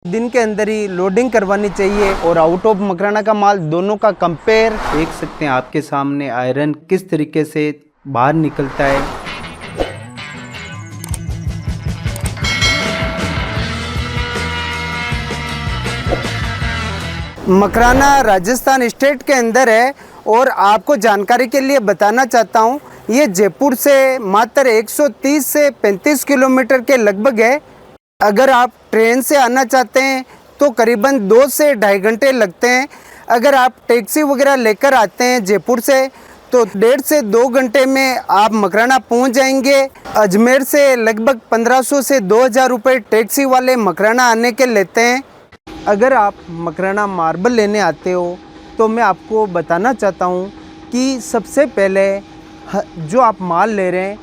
दिन के अंदर ही लोडिंग करवानी चाहिए और आउट ऑफ मकराना का माल दोनों का कंपेयर देख सकते हैं आपके सामने आयरन किस तरीके से बाहर निकलता है। मकराना राजस्थान स्टेट के अंदर है और आपको जानकारी के लिए बताना चाहता हूँ, ये जयपुर से मात्र 130 से 35 किलोमीटर के लगभग है। अगर आप ट्रेन से आना चाहते हैं तो करीबन 2 से ढाई घंटे लगते हैं। अगर आप टैक्सी वगैरह लेकर आते हैं जयपुर से तो 1.5 से 2 घंटे में आप मकराना पहुंच जाएंगे। अजमेर से लगभग 1500 से 2000 रुपये टैक्सी वाले मकराना आने के लेते हैं। अगर आप मकराना मार्बल लेने आते हो तो मैं आपको बताना चाहता हूँ कि सबसे पहले जो आप माल ले रहे हैं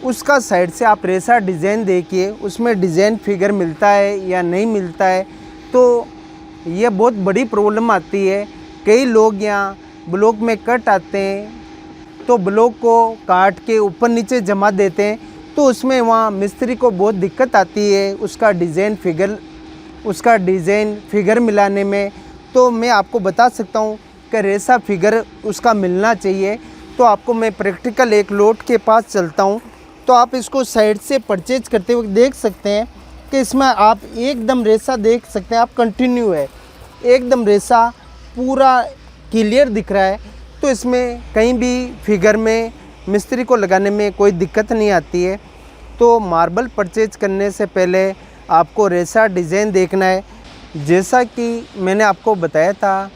उसका साइड से आप रेसा डिज़ाइन देखिए, उसमें डिज़ाइन फिगर मिलता है या नहीं मिलता है। तो ये बहुत बड़ी प्रॉब्लम आती है। कई लोग यहाँ ब्लॉक में कट आते हैं तो ब्लॉक को काट के ऊपर नीचे जमा देते हैं, तो उसमें वहाँ मिस्त्री को बहुत दिक्कत आती है उसका डिज़ाइन फिगर मिलाने में। तो मैं आपको बता सकता हूँ कि रेसा फिगर उसका मिलना चाहिए। तो आपको मैं प्रैक्टिकल एक लोट के पास चलता हूँ, तो आप इसको साइड से परचेज करते हुए देख सकते हैं कि इसमें आप एकदम रेसा देख सकते हैं, आप कंटिन्यू है, एकदम रेसा पूरा क्लियर दिख रहा है। तो इसमें कहीं भी फिगर में मिस्त्री को लगाने में कोई दिक्कत नहीं आती है। तो मार्बल परचेज करने से पहले आपको रेसा डिज़ाइन देखना है। जैसा कि मैंने आपको बताया था,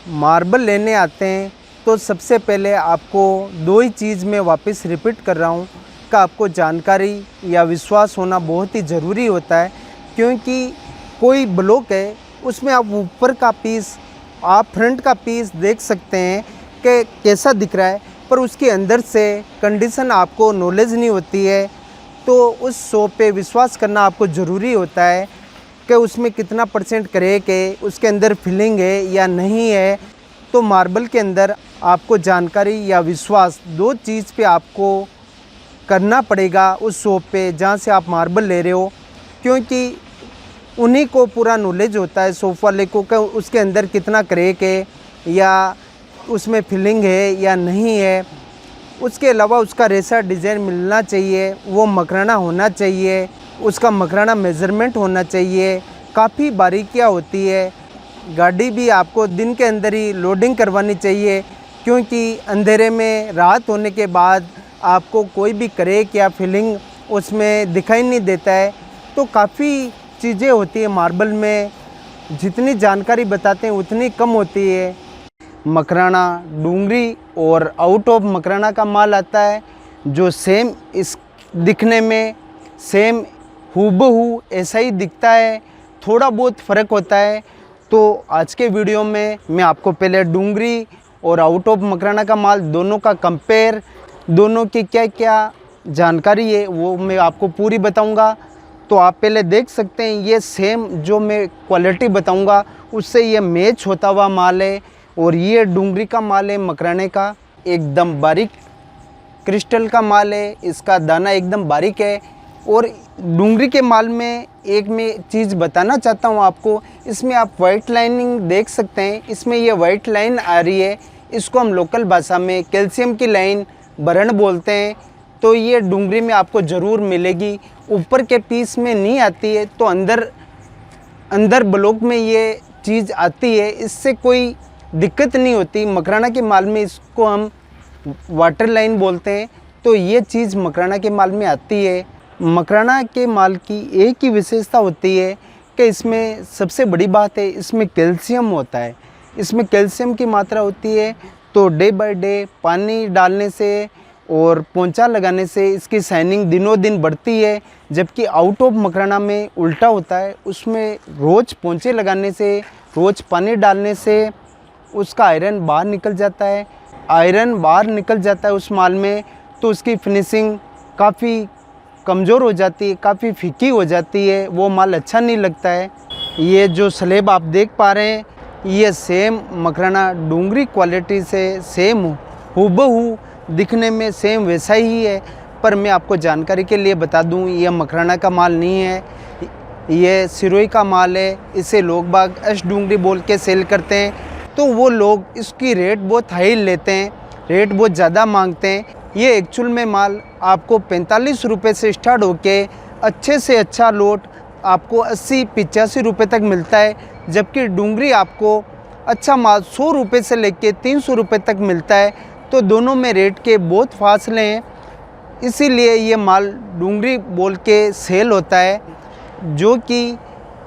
मार्बल लेने आते हैं तो सबसे पहले आपको 2 ही चीज़ में वापस रिपीट कर रहा हूँ कि आपको जानकारी या विश्वास होना बहुत ही ज़रूरी होता है। क्योंकि कोई ब्लॉक है उसमें आप ऊपर का पीस, आप फ्रंट का पीस देख सकते हैं कि कैसा दिख रहा है, पर उसके अंदर से कंडीशन आपको नॉलेज नहीं होती है। तो उस शॉप पे विश्वास करना आपको ज़रूरी होता है कि उसमें कितना % क्रैक है, उसके अंदर फिलिंग है या नहीं है। तो मार्बल के अंदर आपको जानकारी या विश्वास 2 चीज़ पे आपको करना पड़ेगा उस शॉप पे जहाँ से आप मार्बल ले रहे हो, क्योंकि उन्हीं को पूरा नॉलेज होता है शॉप वाले को कि उसके अंदर कितना क्रैक है या उसमें फिलिंग है या नहीं है। उसके अलावा उसका रेसा डिज़ाइन मिलना चाहिए, वो मकराना होना चाहिए, उसका मकराना मेज़रमेंट होना चाहिए। काफ़ी बारीकियाँ होती है। गाड़ी भी आपको दिन के अंदर ही लोडिंग करवानी चाहिए, क्योंकि अंधेरे में रात होने के बाद आपको कोई भी क्रैक या फिलिंग उसमें दिखाई नहीं देता है। तो काफ़ी चीज़ें होती है मार्बल में, जितनी जानकारी बताते हैं उतनी कम होती है। मकराना डूंगरी और आउट ऑफ मकराना का माल आता है जो सेम इस दिखने में सेम हूबहू ऐसा ही दिखता है, थोड़ा बहुत फ़र्क होता है। तो आज के वीडियो में मैं आपको पहले डूंगरी और आउट ऑफ मकराना का माल दोनों का कंपेयर, दोनों की क्या क्या जानकारी है वो मैं आपको पूरी बताऊंगा। तो आप पहले देख सकते हैं ये सेम जो मैं क्वालिटी बताऊंगा उससे ये मैच होता हुआ माल है। और ये डूंगरी का माल है, मकराने का एकदम बारीक क्रिस्टल का माल है, इसका दाना एकदम बारीक है। और डूंगरी के माल में एक मैं चीज़ बताना चाहता हूँ आपको, इसमें आप वाइट लाइनिंग देख सकते हैं, इसमें ये वाइट लाइन आ रही है, इसको हम लोकल भाषा में कैल्शियम की लाइन बरन बोलते हैं। तो ये डूंगरी में आपको ज़रूर मिलेगी, ऊपर के पीस में नहीं आती है। तो अंदर ब्लॉक में ये चीज़ आती है, इससे कोई दिक्कत नहीं होती। मकराना के माल में इसको हम वाटर लाइन बोलते हैं। तो ये चीज़ मकराना के माल में आती है। मकराना के माल की एक ही विशेषता होती है कि इसमें सबसे बड़ी बात है, इसमें कैल्शियम होता है, इसमें कैल्शियम की मात्रा होती है। तो डे बाय डे पानी डालने से और पोंछा लगाने से इसकी शाइनिंग दिनों दिन बढ़ती है। जबकि आउट ऑफ मकराना में उल्टा होता है, उसमें रोज़ पोंछे लगाने से, रोज़ पानी डालने से उसका आयरन बाहर निकल जाता है। आयरन बाहर निकल जाता है उस माल में, तो उसकी फिनिशिंग काफ़ी कमज़ोर हो जाती है, काफ़ी फीकी हो जाती है, वो माल अच्छा नहीं लगता है। ये जो स्लेब आप देख पा रहे हैं ये सेम मकराना डूंगरी क्वालिटी से सेम हूबहू दिखने में सेम वैसा ही है। पर मैं आपको जानकारी के लिए बता दूं, ये मकराना का माल नहीं है, ये सिरोही का माल है, इसे लोग बाग अश डूंगरी बोल के सेल करते हैं, तो वो लोग इसकी रेट बहुत हाई लेते हैं, रेट बहुत ज़्यादा मांगते हैं। ये एक्चुअल में माल आपको 45 रुपये से स्टार्ट होके अच्छे से अच्छा लोट आपको 80-85 रुपये तक मिलता है, जबकि डूंगरी आपको अच्छा माल 100 रुपये से लेके 300 रुपये तक मिलता है। तो दोनों में रेट के बहुत फासले हैं, इसीलिए ये माल डूंगरी बोल के सेल होता है, जो कि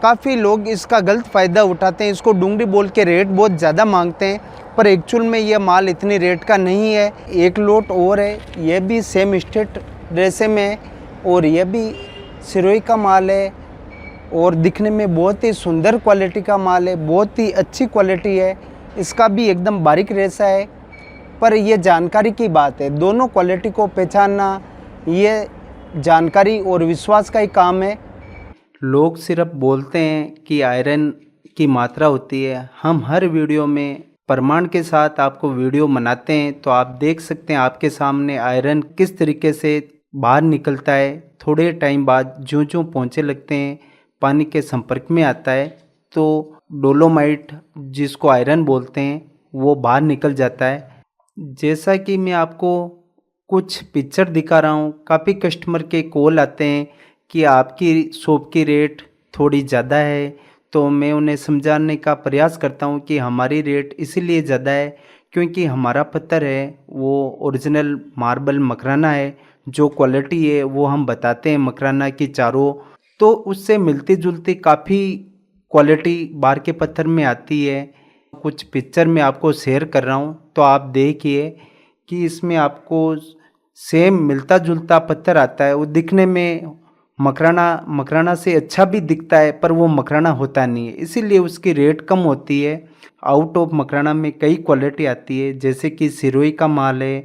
काफ़ी लोग इसका गलत फ़ायदा उठाते हैं। इसको डूंगरी बोल के रेट बहुत ज़्यादा मांगते हैं, पर एक्चुअल में ये माल इतनी रेट का नहीं है। एक लोट और है, ये भी सेम स्टेट ड्रेसे में है और ये भी सिरोही का माल है और दिखने में बहुत ही सुंदर क्वालिटी का माल है, बहुत ही अच्छी क्वालिटी है। इसका भी एकदम बारीक रेसा है, पर यह जानकारी की बात है। दोनों क्वालिटी को पहचानना ये जानकारी और विश्वास का ही काम है। लोग सिर्फ बोलते हैं कि आयरन की मात्रा होती है, हम हर वीडियो में प्रमाण के साथ आपको वीडियो बनाते हैं, तो आप देख सकते हैं आपके सामने आयरन किस तरीके से बाहर निकलता है। थोड़े टाइम बाद ज्यों-ज्यों पोंछे लगते हैं, पानी के संपर्क में आता है, तो डोलोमाइट जिसको आयरन बोलते हैं वो बाहर निकल जाता है। जैसा कि मैं आपको कुछ पिक्चर दिखा रहा हूँ, काफ़ी कस्टमर के कॉल आते हैं कि आपकी शॉप की रेट थोड़ी ज़्यादा है, तो मैं उन्हें समझाने का प्रयास करता हूँ कि हमारी रेट इसीलिए ज़्यादा है क्योंकि हमारा पत्थर है वो ओरिजिनल मार्बल मकराना है। जो क्वालिटी है वो हम बताते हैं मकराना की चारों, तो उससे मिलती जुलती काफ़ी क्वालिटी बाहर के पत्थर में आती है। कुछ पिक्चर मैं आपको शेयर कर रहा हूँ, तो आप देखिए कि इसमें आपको सेम मिलता जुलता पत्थर आता है। वो दिखने में मकराना से अच्छा भी दिखता है, पर वो मकराना होता नहीं है, इसीलिए उसकी रेट कम होती है। आउट ऑफ मकराना में कई क्वालिटी आती है, जैसे कि सिरोही का माल है,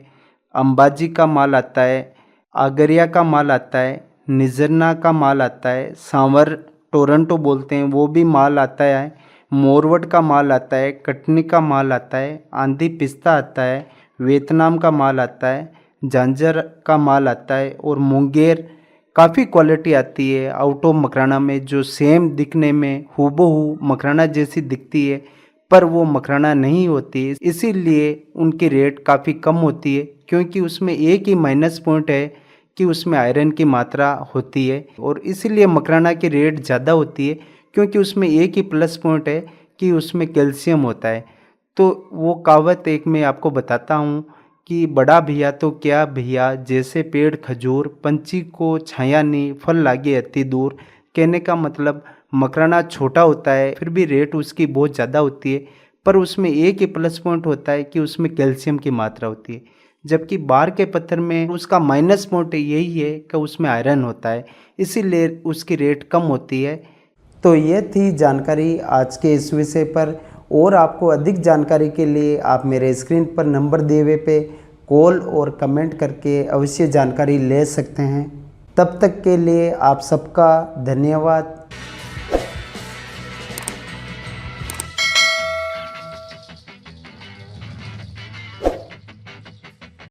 अंबाजी का माल आता है, आगरिया का माल आता है, निजरना का माल आता है, सांवर टोरंटो बोलते हैं वो भी माल आता है, मोरवट का माल आता है, कटनी का माल आता है, आंधी पिस्ता आता है, वियतनाम का माल आता है, झांझर का माल आता है और मुंगेर। काफ़ी क्वालिटी आती है आउट ऑफ मकराना में, जो सेम दिखने में हूबहू मकराना जैसी दिखती है, पर वो मकराना नहीं होती है, इसीलिए उनकी रेट काफ़ी कम होती है। क्योंकि उसमें एक ही माइनस पॉइंट है कि उसमें आयरन की मात्रा होती है, और इसीलिए मकराना की रेट ज़्यादा होती है, क्योंकि उसमें एक ही प्लस पॉइंट है कि उसमें कैल्शियम होता है। तो वो कहावत एक मैं आपको बताता हूँ कि बड़ा भैया तो क्या भैया, जैसे पेड़ खजूर, पंछी को छाया नहीं, फल लागे अति दूर। कहने का मतलब मकराना छोटा होता है, फिर भी रेट उसकी बहुत ज़्यादा होती है, पर उसमें एक ही प्लस पॉइंट होता है कि उसमें कैल्शियम की मात्रा होती है, जबकि बाहर के पत्थर में उसका माइनस पॉइंट यही है कि उसमें आयरन होता है, इसीलिए उसकी रेट कम होती है। तो ये थी जानकारी आज के इस विषय पर, और आपको अधिक जानकारी के लिए आप मेरे स्क्रीन पर नंबर दिए हुए पे कॉल और कमेंट करके अवश्य जानकारी ले सकते हैं। तब तक के लिए आप सबका धन्यवाद।